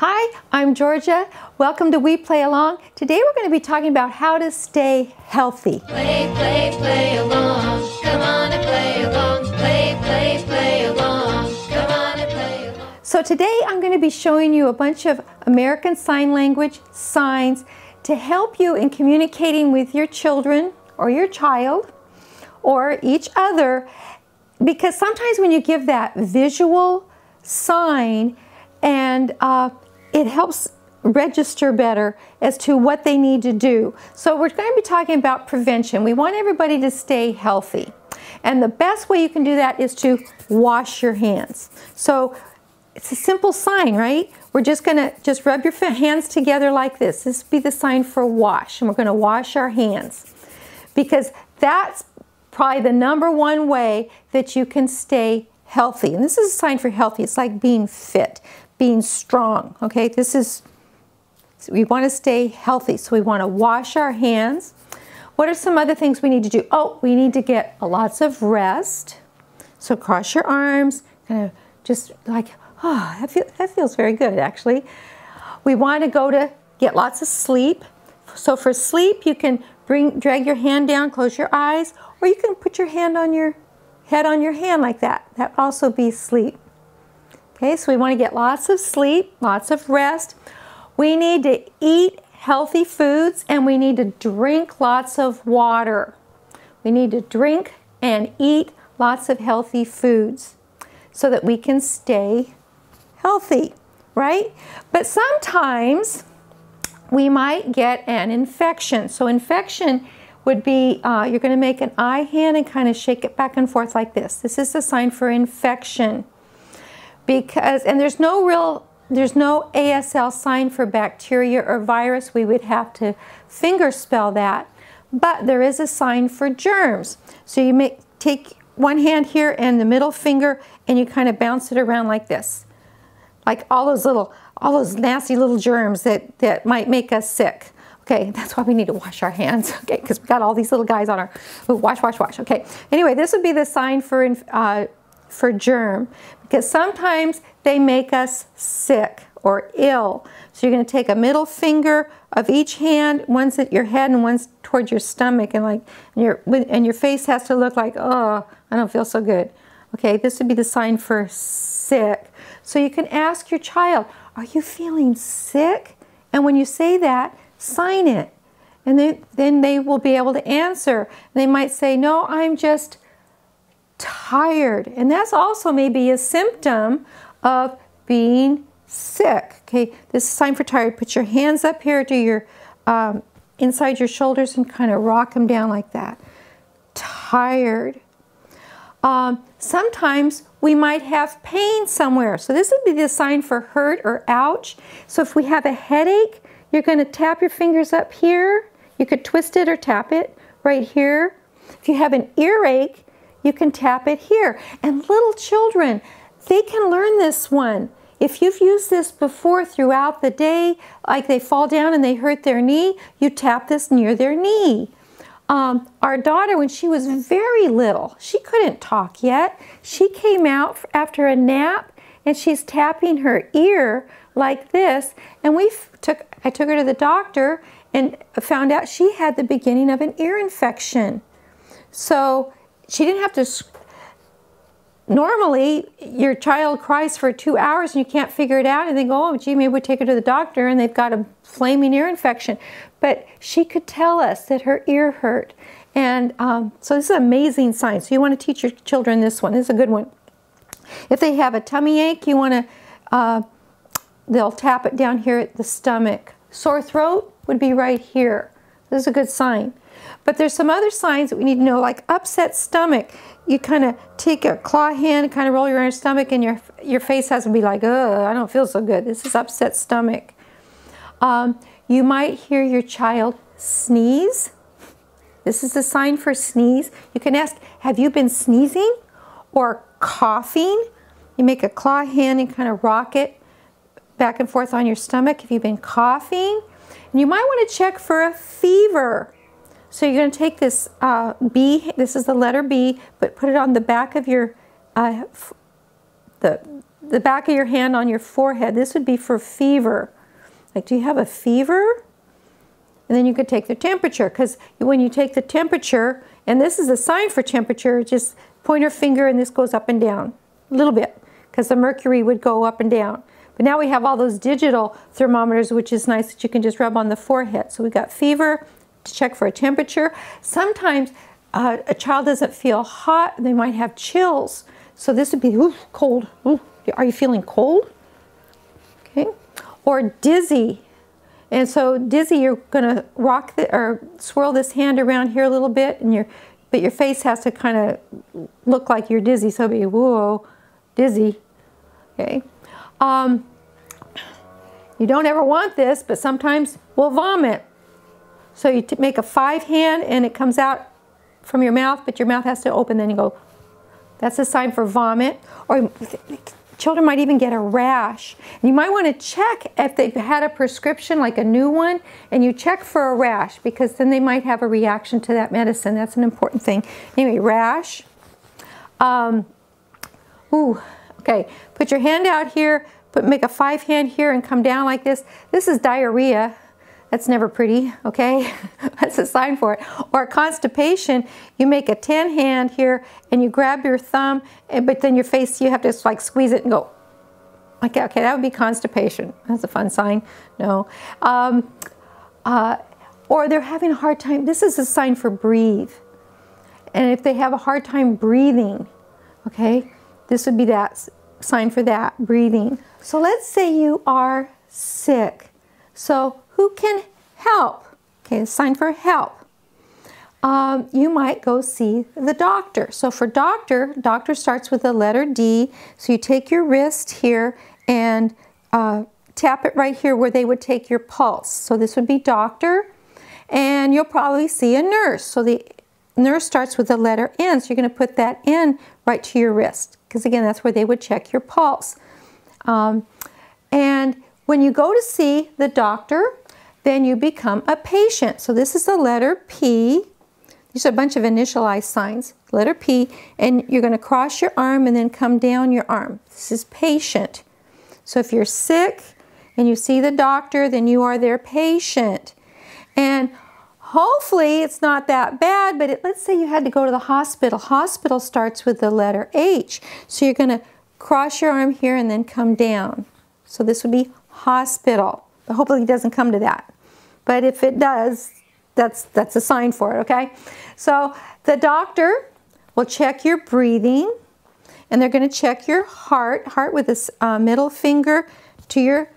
Hi, I'm Georgia. Welcome to We Play Along. Today we're going to be talking about how to stay healthy. Play, play, play along. Come on and play along. Play, play, play along. Come on and play along. So today I'm going to be showing you a bunch of American Sign Language signs to help you in communicating with your children or your child or each other, because sometimes when you give that visual sign and it helps register better as to what they need to do. So we're going to be talking about prevention. We want everybody to stay healthy. And the best way you can do that is to wash your hands. So it's a simple sign, right? We're just going to rub your hands together like this. This would be the sign for wash. And we're going to wash our hands, because that's probably the #1 way that you can stay healthy. And this is a sign for healthy. It's like being fit, being strong, okay? We want to stay healthy, so we want to wash our hands. What are some other things we need to do? Oh, we need to get lots of rest. So cross your arms, kind of just like, oh, that feels very good, actually. We want to get lots of sleep. So for sleep, you can drag your hand down, close your eyes, or you can put your hand on your head on your hand like that. That would also be sleep. Okay, so we want to get lots of sleep, lots of rest. We need to eat healthy foods, and we need to drink lots of water. We need to drink and eat lots of healthy foods so that we can stay healthy, right? But sometimes we might get an infection. So infection would be, you're going to make an eye hand and kind of shake it back and forth like this. This is a sign for infection. And there's no ASL sign for bacteria or virus. We would have to finger spell that. But there is a sign for germs. So you take one hand here and the middle finger, and you kind of bounce it around like this. Like all those nasty little germs that might make us sick. Okay, that's why we need to wash our hands, okay, because we got all these little guys on our, wash. Okay, anyway, this would be the sign for germ, because sometimes they make us sick or ill. So you're going to take a middle finger of each hand, one's at your head and one's towards your stomach, and your face has to look like, oh, I don't feel so good. Okay, this would be the sign for sick. So you can ask your child, are you feeling sick? And when you say that, sign it. And then they will be able to answer. They might say, no, I'm just tired. And that's also maybe a symptom of being sick. Okay, this is a sign for tired. Put your hands up here to your inside your shoulders and kind of rock them down like that. Tired. Sometimes we might have pain somewhere. So this would be the sign for hurt or ouch. So if we have a headache, you're going to tap your fingers up here. You could twist it or tap it right here. If you have an earache, you can tap it here. And little children, they can learn this one. If you've used this before throughout the day, like they fall down and they hurt their knee, you tap this near their knee. Our daughter, when she was very little, she couldn't talk yet. She came out after a nap and she's tapping her ear like this. And I took her to the doctor and found out she had the beginning of an ear infection. So she didn't have to. Normally, your child cries for 2 hours and you can't figure it out, and they go, oh, gee, maybe we take her to the doctor and they've got a flaming ear infection. But she could tell us that her ear hurt. And so this is an amazing sign. So you want to teach your children this one. This is a good one. If they have a tummy ache, you want to, they'll tap it down here at the stomach. Sore throat would be right here. This is a good sign. But there's some other signs that we need to know, like upset stomach. You kind of take a claw hand and kind of roll your stomach, and your face has to be like, oh, I don't feel so good. This is upset stomach. You might hear your child sneeze. This is a sign for sneeze. You can ask, have you been sneezing or coughing? You make a claw hand and kind of rock it back and forth on your stomach if you've been coughing. And you might want to check for a fever. So you're going to take this B, this is the letter B, but put it on the back of your, the the back of your hand on your forehead. This would be for fever. Like, do you have a fever? And then you could take the temperature, because when you take the temperature, and this is a sign for temperature, just point your finger and this goes up and down a little bit, because the mercury would go up and down. But now we have all those digital thermometers, which is nice that you can just rub on the forehead. So we got fever to check for a temperature. Sometimes a child doesn't feel hot, they might have chills. So this would be cold. Ooh, are you feeling cold? Okay. Or dizzy. And so dizzy, you're going to rock or swirl this hand around here a little bit, and but your face has to kind of look like you're dizzy. So it'll be whoa, dizzy. Okay. You don't ever want this, but sometimes we'll vomit. So you make a 5 hand and it comes out from your mouth, but your mouth has to open, then you go. That's a sign for vomit. Or children might even get a rash. And you might want to check if they've had a prescription, like a new one, and you check for a rash, because then they might have a reaction to that medicine. That's an important thing. Anyway, rash. Okay, put your hand out here, make a 5 hand here and come down like this. This is diarrhea. That's never pretty, okay? That's a sign for it. Or constipation, you make a 10 hand here and you grab your thumb, but then your face, you have to like squeeze it and go. Okay, that would be constipation. That's a fun sign. No. Or they're having a hard time. This is a sign for breathe. And if they have a hard time breathing, okay, this would be that sign for that, breathing. So let's say you are sick. So who can help? Okay, a sign for help. You might go see the doctor. So for doctor starts with the letter D. So you take your wrist here and tap it right here where they would take your pulse. So this would be doctor. And you'll probably see a nurse. So the nurse starts with the letter N. So you're going to put that N right to your wrist, because again, that's where they would check your pulse. And when you go to see the doctor, then you become a patient. So this is the letter P. These are a bunch of initialized signs. Letter P, and you're going to cross your arm and then come down your arm. This is patient. So if you're sick and you see the doctor, then you are their patient. And hopefully it's not that bad, but let's say you had to go to the hospital. Hospital starts with the letter H. So you're going to cross your arm here and then come down. So this would be hospital. But hopefully it doesn't come to that. But if it does, that's a sign for it, okay? So the doctor will check your breathing, and they're going to check your heart with this middle finger to your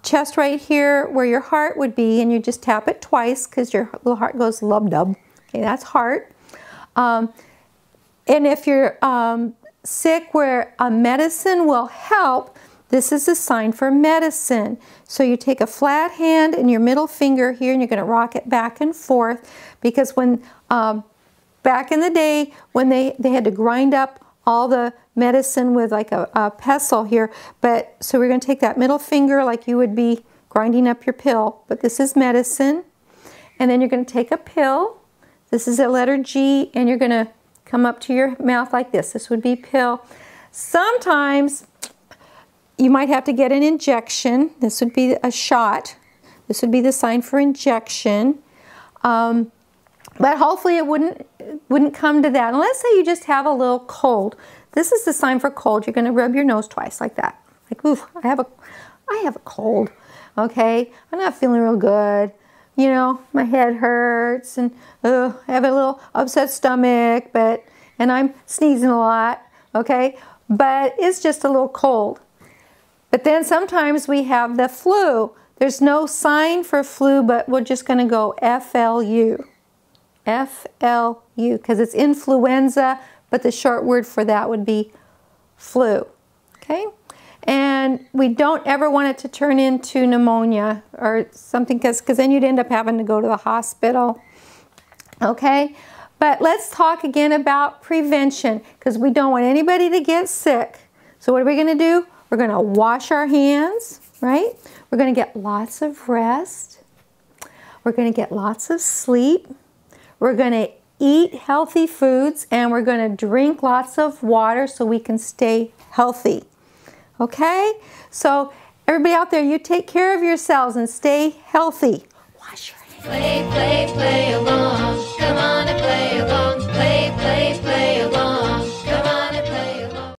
chest right here where your heart would be, and you just tap it twice because your little heart goes lub-dub. Okay, that's heart. And if you're sick where a medicine will help, this is a sign for medicine. So you take a flat hand and your middle finger here, and you're going to rock it back and forth, because when back in the day when they had to grind up all the medicine with like a pestle here, so we're going to take that middle finger like you would be grinding up your pill, but this is medicine. And then you're going to take a pill. This is a letter G, and you're going to come up to your mouth like this. This would be pill. Sometimes you might have to get an injection. This would be a shot. This would be the sign for injection. But hopefully it wouldn't come to that. And let's say you just have a little cold. This is the sign for cold. You're going to rub your nose twice like that. Like, ooh, I have a cold. Okay, I'm not feeling real good. You know, my head hurts, and I have a little upset stomach, and I'm sneezing a lot. Okay, but it's just a little cold. But then sometimes we have the flu. There's no sign for flu, but we're just going to go FLU. FLU, because it's influenza, but the short word for that would be flu. Okay? And we don't ever want it to turn into pneumonia or something, because then you'd end up having to go to the hospital. Okay? But let's talk again about prevention, because we don't want anybody to get sick. So what are we going to do? We're going to wash our hands, right? We're going to get lots of rest. We're going to get lots of sleep. We're going to eat healthy foods, and we're going to drink lots of water so we can stay healthy. Okay? So everybody out there, you take care of yourselves and stay healthy. Wash your hands. Play, play, play